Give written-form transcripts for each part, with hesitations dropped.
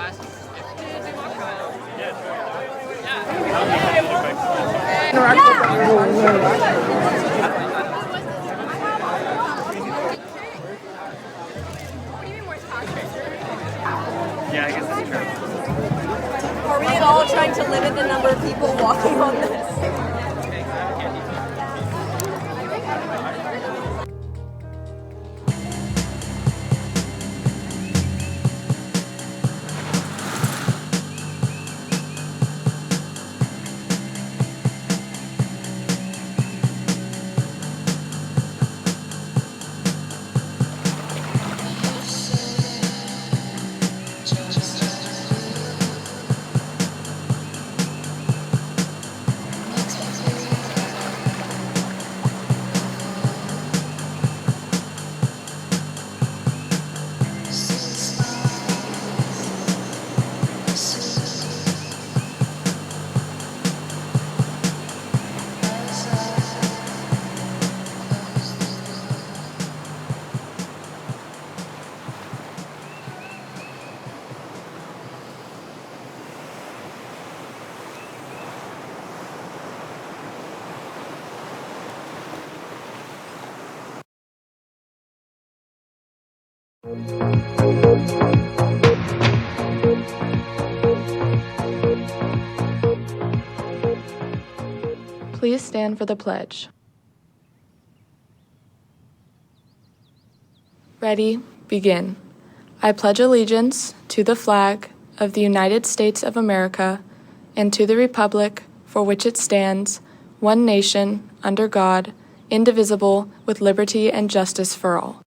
Yeah, I guess that's true. Are we at all trying to limit the number of people walking on this? Please stand for the pledge. Ready, begin. I pledge allegiance to the flag of the United States of America and to the republic for which it stands, one nation, under God, indivisible, with liberty and justice for all.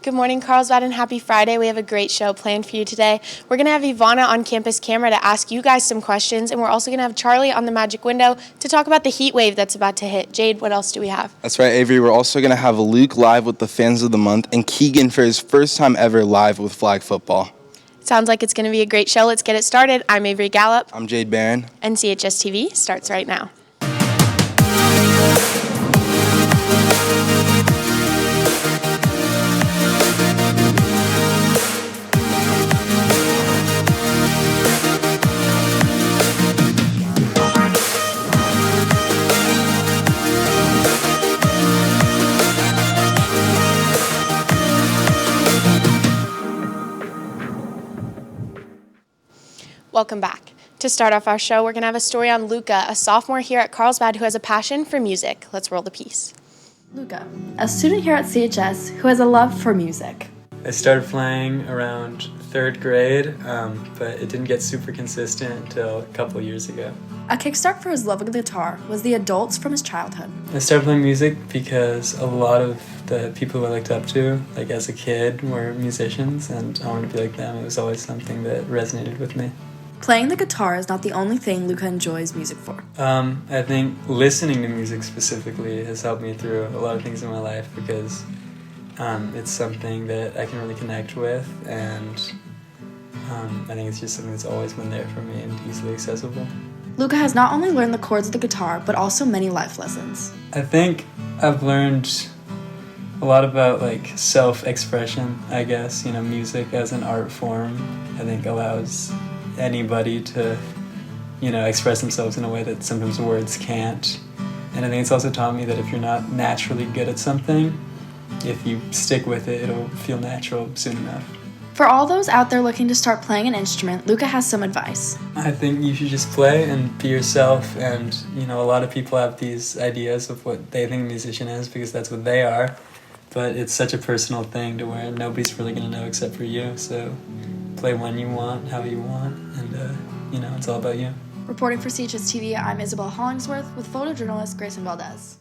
Good morning, Carlsbad, and happy Friday. We have a great show planned for you today. We're going to have Ivana on campus camera to ask you guys some questions, and we're also going to have Charlie on the magic window to talk about the heat wave that's about to hit. Jade, what else do we have? That's right, Avery. We're also going to have Luke live with the Fans of the Month and Keegan for his first time ever live with flag football. Sounds like it's going to be a great show. Let's get it started. I'm Avery Gallup. I'm Jade Barron. And CHSTV starts right now. Welcome back. To start off our show, we're going to have a story on Luca, a sophomore here at Carlsbad who has a passion for music. Let's roll the piece. Luca, a student here at CHS who has a love for music. I started playing around 3rd grade, but it didn't get super consistent until a couple years ago. A kickstart for his love of the guitar was the adults from his childhood. I started playing music because a lot of the people who I looked up to, like as a kid, were musicians, and I wanted to be like them. It was always something that resonated with me. Playing the guitar is not the only thing Luca enjoys music for. I think listening to music specifically has helped me through a lot of things in my life because it's something that I can really connect with, and I think it's just something that's always been there for me and easily accessible. Luca has not only learned the chords of the guitar, but also many life lessons. I think I've learned a lot about like self-expression, I guess. You know, music as an art form, I think allows anybody to, express themselves in a way that sometimes words can't. And I think it's also taught me that if you're not naturally good at something, if you stick with it, it'll feel natural soon enough. For all those out there looking to start playing an instrument, Luca has some advice. I think you should just play and be yourself, and a lot of people have these ideas of what they think a musician is because that's what they are, but it's such a personal thing to where nobody's really going to know except for you, so play when you want, how you want, and it's all about you. Reporting for CHSTV, I'm Isabel Hollingsworth with photojournalist Grayson Valdez.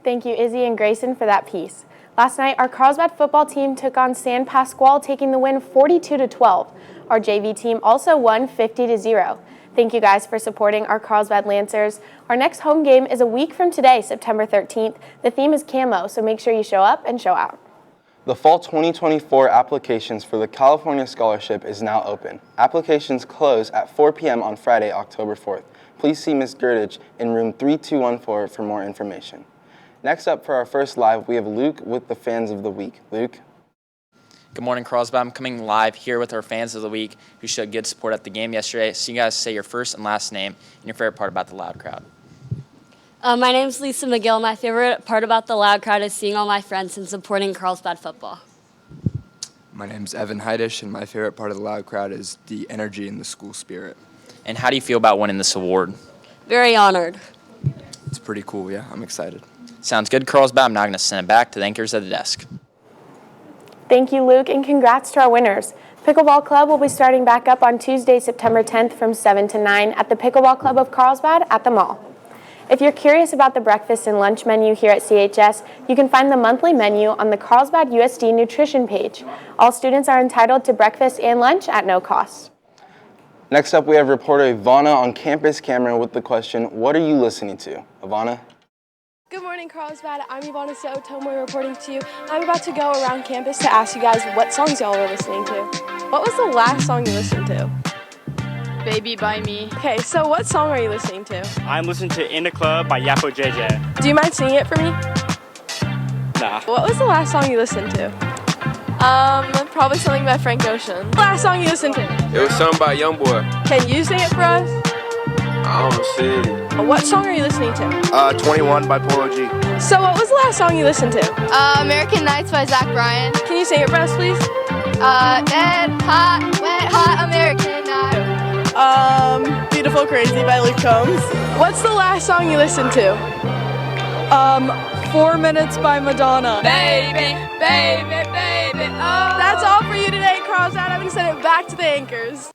Thank you, Izzy and Grayson, for that piece. Last night, our Carlsbad football team took on San Pasqual, taking the win 42-12. Our JV team also won 50-0. Thank you guys for supporting our Carlsbad Lancers. Our next home game is a week from today, September 13th. The theme is camo, so make sure you show up and show out. The fall 2024 applications for the California Scholarship is now open. Applications close at 4 p.m. on Friday, October 4th. Please see Ms. Girdich in room 3214 for more information. Next up for our first live, we have Luke with the Fans of the Week. Luke? Good morning, Carlsbad. I'm coming live here with our Fans of the Week who showed good support at the game yesterday. So you guys say your first and last name and your favorite part about the loud crowd. My name's Lisa McGill. My favorite part about the loud crowd is seeing all my friends and supporting Carlsbad football. My name's Evan Heidish, and my favorite part of the loud crowd is the energy and the school spirit. And how do you feel about winning this award? Very honored. It's pretty cool, yeah. I'm excited. Sounds good, Carlsbad. I'm now going to send it back to the anchors at the desk. Thank you, Luke, and congrats to our winners. Pickleball Club will be starting back up on Tuesday, September 10th from 7 to 9 at the Pickleball Club of Carlsbad at the mall. If you're curious about the breakfast and lunch menu here at CHS, you can find the monthly menu on the Carlsbad USD nutrition page. All students are entitled to breakfast and lunch at no cost. Next up, we have reporter Ivana on campus camera with the question, what are you listening to? Ivana? Good morning, Carlsbad. I'm Ivana Sotomoy reporting to you. I'm about to go around campus to ask you guys what songs y'all were listening to. What was the last song you listened to? Baby by Me. Okay, so what song are you listening to? I'm listening to In the Club by Yapo JJ. Do you mind singing it for me? Nah. What was the last song you listened to? Probably something by Frank Ocean. Last song you listened to? It was something by Youngboy. Can you sing it for us? I don't see. What song are you listening to? 21 by Polo G. So what was the last song you listened to? American Nights by Zach Bryan. Can you sing it for us, please? Dead Hot, Wet Hot American Night. Beautiful Crazy by Luke Combs. What's the last song you listened to? 4 Minutes by Madonna. Baby, baby, baby, oh. That's all for you today, Carlsbad. I'm going to send it back to the anchors.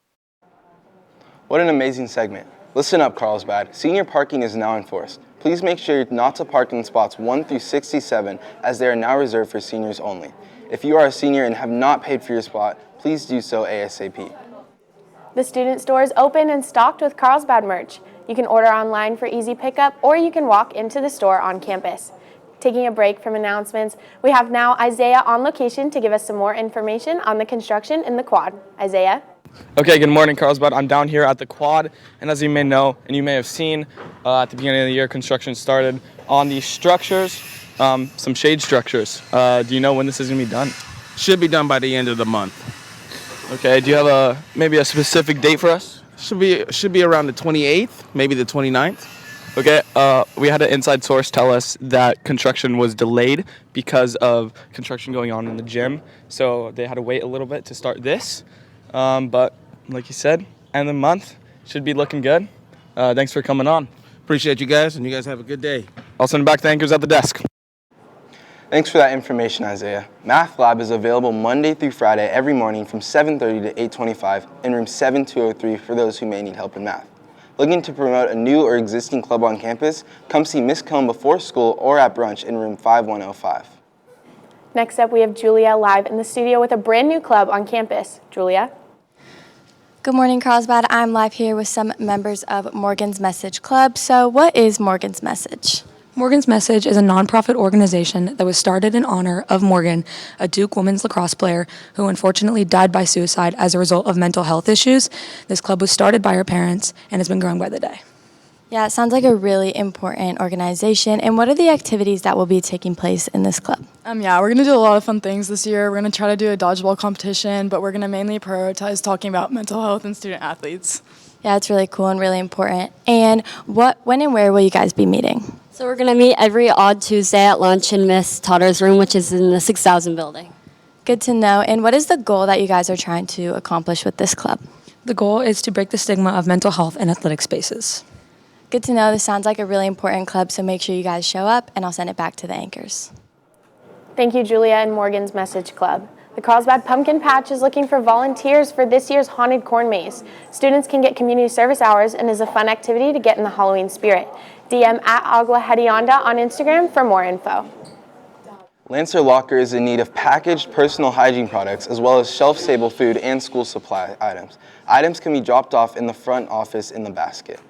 What an amazing segment. Listen up, Carlsbad. Senior parking is now enforced. Please make sure not to park in spots 1 through 67 as they are now reserved for seniors only. If you are a senior and have not paid for your spot, please do so ASAP. The student store is open and stocked with Carlsbad merch. You can order online for easy pickup, or you can walk into the store on campus. Taking a break from announcements, we have now Isaiah on location to give us some more information on the construction in the quad. Isaiah? Okay, good morning, Carlsbad. I'm down here at the quad, and as you may know, and you may have seen, at the beginning of the year, construction started on these structures, some shade structures. Do you know when this is going to be done? Should be done by the end of the month. Okay, do you have maybe a specific date for us? Should be around the 28th, maybe the 29th. Okay, we had an inside source tell us that construction was delayed because of construction going on in the gym, so they had to wait a little bit to start this. But like you said, end of the month, should be looking good. Thanks for coming on. Appreciate you guys, and you guys have a good day. I'll send it back to the anchors at the desk. Thanks for that information, Isaiah. Math Lab is available Monday through Friday every morning from 7:30 to 8:25 in room 7203 for those who may need help in math. Looking to promote a new or existing club on campus? Come see Miss Cohn before school or at brunch in room 5105. Next up, we have Julia live in the studio with a brand new club on campus. Julia? Good morning, Carlsbad. I'm live here with some members of Morgan's Message Club. So what is Morgan's Message? Morgan's Message is a nonprofit organization that was started in honor of Morgan, a Duke women's lacrosse player who unfortunately died by suicide as a result of mental health issues. This club was started by her parents and has been growing by the day. Yeah, it sounds like a really important organization. And what are the activities that will be taking place in this club? Yeah, we're going to do a lot of fun things this year. We're going to try to do a dodgeball competition, but we're going to mainly prioritize talking about mental health and student athletes. Yeah, it's really cool and really important. And when and where will you guys be meeting? So we're going to meet every odd Tuesday at lunch in Miss Totter's room, which is in the 6000 building. Good to know. And what is the goal that you guys are trying to accomplish with this club? The goal is to break the stigma of mental health in athletic spaces. Good to know. This sounds like a really important club, so make sure you guys show up, and I'll send it back to the anchors. Thank you, Julia and Morgan's Message Club. The Carlsbad Pumpkin Patch is looking for volunteers for this year's Haunted Corn Maze. Students can get community service hours and is a fun activity to get in the Halloween spirit. DM at Agua Hedionda on Instagram for more info. Lancer Locker is in need of packaged personal hygiene products as well as shelf-stable food and school supply items. Items can be dropped off in the front office in the basket.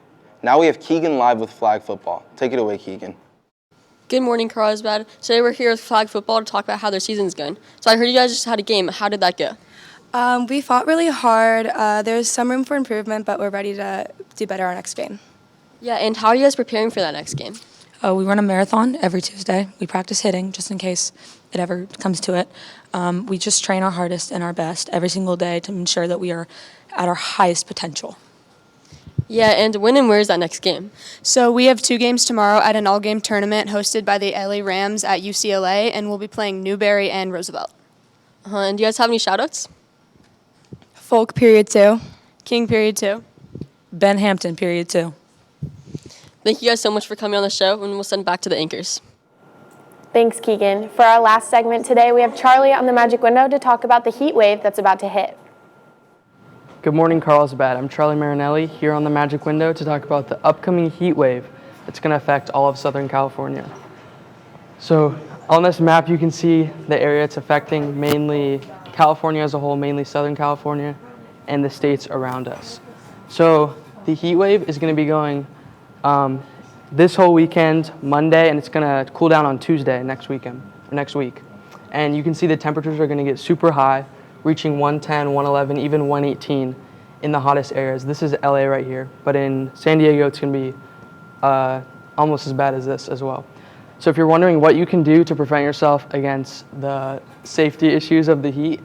Now we have Keegan live with flag football. Take it away, Keegan. Good morning, Carlsbad. Today we're here with flag football to talk about how their season's going. So I heard you guys just had a game. How did that go? We fought really hard. There's some room for improvement, but we're ready to do better our next game. Yeah, and how are you guys preparing for that next game? We run a marathon every Tuesday. We practice hitting just in case it ever comes to it. We just train our hardest and our best every single day to ensure that we are at our highest potential. Yeah, and when and where is that next game? So we have 2 games tomorrow at an all-game tournament hosted by the LA Rams at UCLA, and we'll be playing Newberry and Roosevelt. And do you guys have any shout-outs? Folk, period 2. King, period 2. Ben Hampton, period 2. Thank you guys so much for coming on the show, and we'll send it back to the anchors. Thanks, Keegan. For our last segment today, we have Charlie on the Magic Window to talk about the heat wave that's about to hit. Good morning, Carlsbad. I'm Charlie Marinelli here on the Magic Window to talk about the upcoming heat wave that's going to affect all of Southern California. So on this map, you can see the area it's affecting, mainly California as a whole, mainly Southern California, and the states around us. So the heat wave is going to be going this whole weekend, Monday, and it's going to cool down on Tuesday next week. And you can see the temperatures are going to get super high, reaching 110, 111, even 118 in the hottest areas. This is LA right here, but in San Diego it's going to be almost as bad as this as well. So if you're wondering what you can do to prevent yourself against the safety issues of the heat,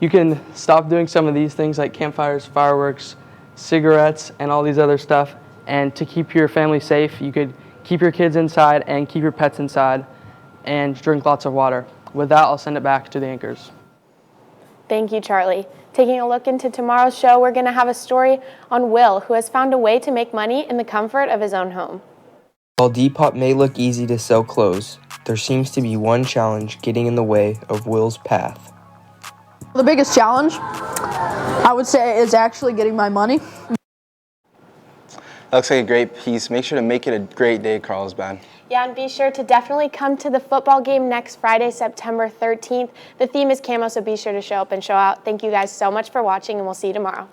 you can stop doing some of these things like campfires, fireworks, cigarettes, and all these other stuff. And to keep your family safe, you could keep your kids inside and keep your pets inside and drink lots of water. With that, I'll send it back to the anchors. Thank you, Charlie. Taking a look into tomorrow's show, we're going to have a story on Will, who has found a way to make money in the comfort of his own home. While Depop may look easy to sell clothes, there seems to be one challenge getting in the way of Will's path. The biggest challenge, I would say, is actually getting my money. That looks like a great piece. Make sure to make it a great day, Carlsbad. Yeah, and be sure to definitely come to the football game next Friday, September 13th. The theme is camo, so be sure to show up and show out. Thank you guys so much for watching, and we'll see you tomorrow.